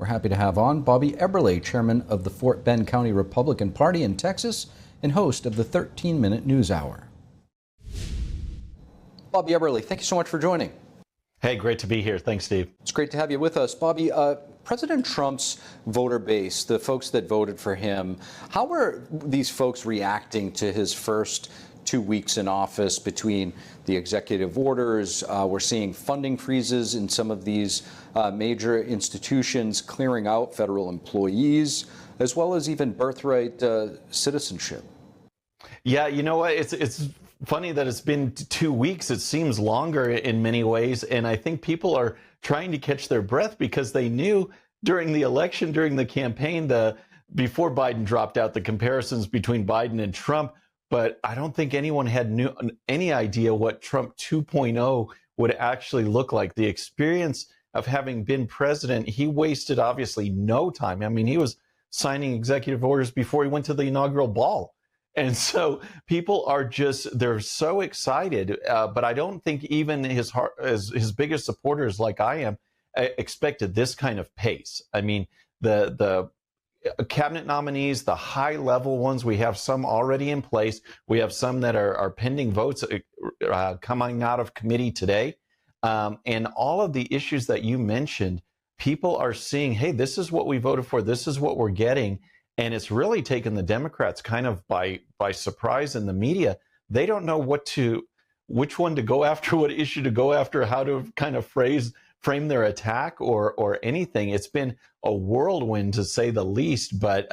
We're happy to have on Bobby Eberle, chairman of the Fort Bend County Republican Party in Texas and host of the 13-Minute News Hour. Bobby Eberle, thank you so much for joining. Hey, great to be here. Thanks, Steve. It's great to have you with us. Bobby, President Trump's voter base, the folks that voted for him, how are these folks reacting to his first 2 weeks in office between the executive orders? We're seeing funding freezes in some of these major institutions, clearing out federal employees, as well as even birthright citizenship. Yeah, you know what? It's funny that it's been 2 weeks. It seems longer in many ways. And I think people are trying to catch their breath because they knew during the election, during the campaign, before Biden dropped out, the comparisons between Biden and Trump. But I don't think anyone had any idea what Trump 2.0 would actually look like. The experience of having been president, he wasted obviously no time. I mean, he was signing executive orders before he went to the inaugural ball. And so people are they're so excited. But I don't think even his biggest supporters, like I am, expected this kind of pace. I mean, the cabinet nominees, the high level ones, we have some already in place. We have some that are pending votes coming out of committee today. And all of the issues that you mentioned, people are seeing, hey, this is what we voted for. This is what we're getting. And it's really taken the Democrats kind of by surprise in the media. They don't know which one to go after, what issue to go after, how to kind of frame their attack or anything. It's been a whirlwind, to say the least, but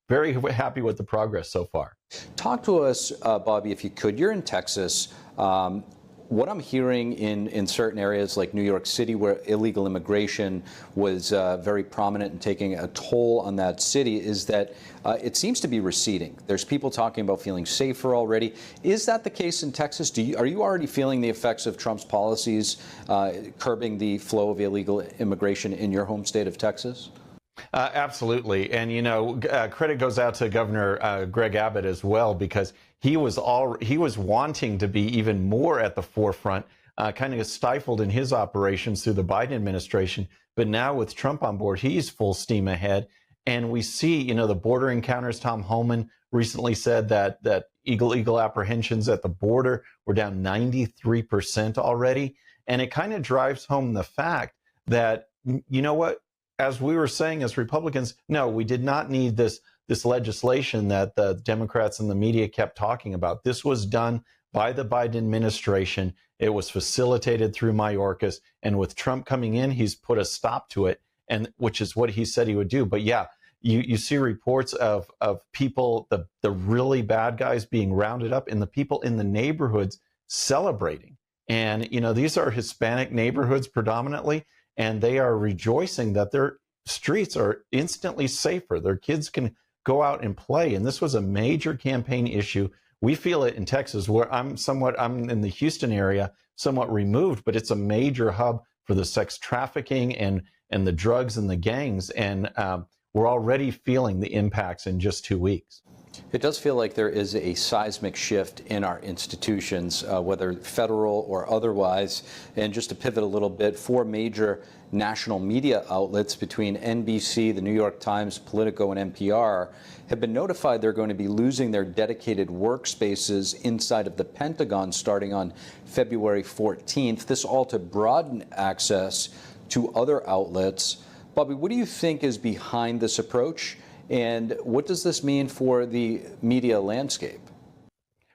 very happy with the progress so far. Talk to us, Bobby, if you could. You're in Texas. What I'm hearing in certain areas like New York City, where illegal immigration was very prominent and taking a toll on that city, is that it seems to be receding. There's people talking about feeling safer already. Is that the case in Texas? Are you already feeling the effects of Trump's policies curbing the flow of illegal immigration in your home state of Texas? Absolutely. And, you know, credit goes out to Governor Greg Abbott as well, because he was wanting to be even more at the forefront, kind of stifled in his operations through the Biden administration. But now with Trump on board, he's full steam ahead. And we see, you know, the border encounters. Tom Homan recently said that illegal apprehensions at the border were down 93% already. And it kind of drives home the fact that, you know what, as we were saying as Republicans, no, we did not need this legislation that the Democrats and the media kept talking about. This was done by the Biden administration. It was facilitated through Mayorkas. And with Trump coming in, he's put a stop to it, and which is what he said he would do. But yeah, you see reports of people, the really bad guys being rounded up, and the people in the neighborhoods celebrating. And, you know, these are Hispanic neighborhoods predominantly, and they are rejoicing that their streets are instantly safer. Their kids can go out and play. And this was a major campaign issue. We feel it in Texas, where I'm in the Houston area, somewhat removed, but it's a major hub for the sex trafficking and the drugs and the gangs. And we're already feeling the impacts in just 2 weeks. It does feel like there is a seismic shift in our institutions, whether federal or otherwise. And just to pivot a little bit, 4 major national media outlets between NBC, the New York Times, Politico, and NPR have been notified they're going to be losing their dedicated workspaces inside of the Pentagon starting on February 14th. This all to broaden access to other outlets. Bobby, what do you think is behind this approach? And what does this mean for the media landscape?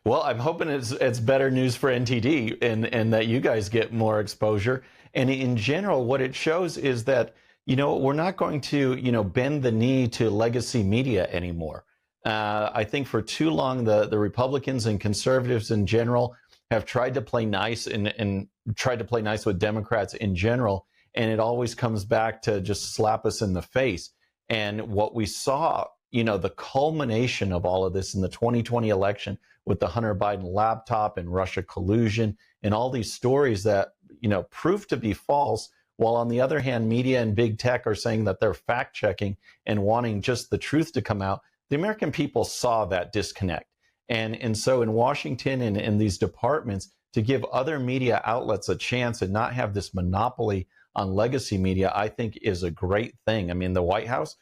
Well, I'm hoping it's better news for NTD and that you guys get more exposure. And in general, what it shows is that, you know, we're not going to, you know, bend the knee to legacy media anymore. I think for too long, the Republicans and conservatives in general have tried to play nice and tried to play nice with Democrats in general. And it always comes back to just slap us in the face. And what we saw, you know, the culmination of all of this in the 2020 election with the Hunter Biden laptop and Russia collusion and all these stories that, you know, proved to be false, while on the other hand, media and big tech are saying that they're fact checking and wanting just the truth to come out. The American people saw that disconnect. And so in Washington and in these departments, to give other media outlets a chance and not have this monopoly on legacy media, I think is a great thing. I mean, the White House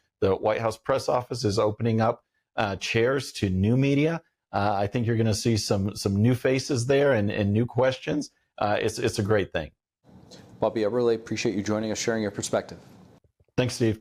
press office is opening up chairs to new media. I think you're going to see some new faces there and new questions. It's a great thing. Bobby Eberle, appreciate you joining us, sharing your perspective. Thanks, Steve.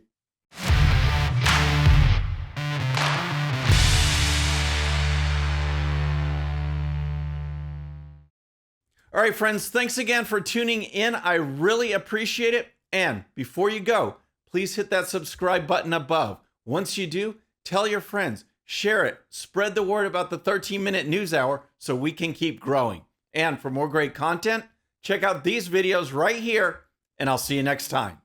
All right, friends, thanks again for tuning in. I really appreciate it. And before you go, please hit that subscribe button above. Once you do, tell your friends, share it, spread the word about the 13-minute news hour so we can keep growing. And for more great content, check out these videos right here, and I'll see you next time.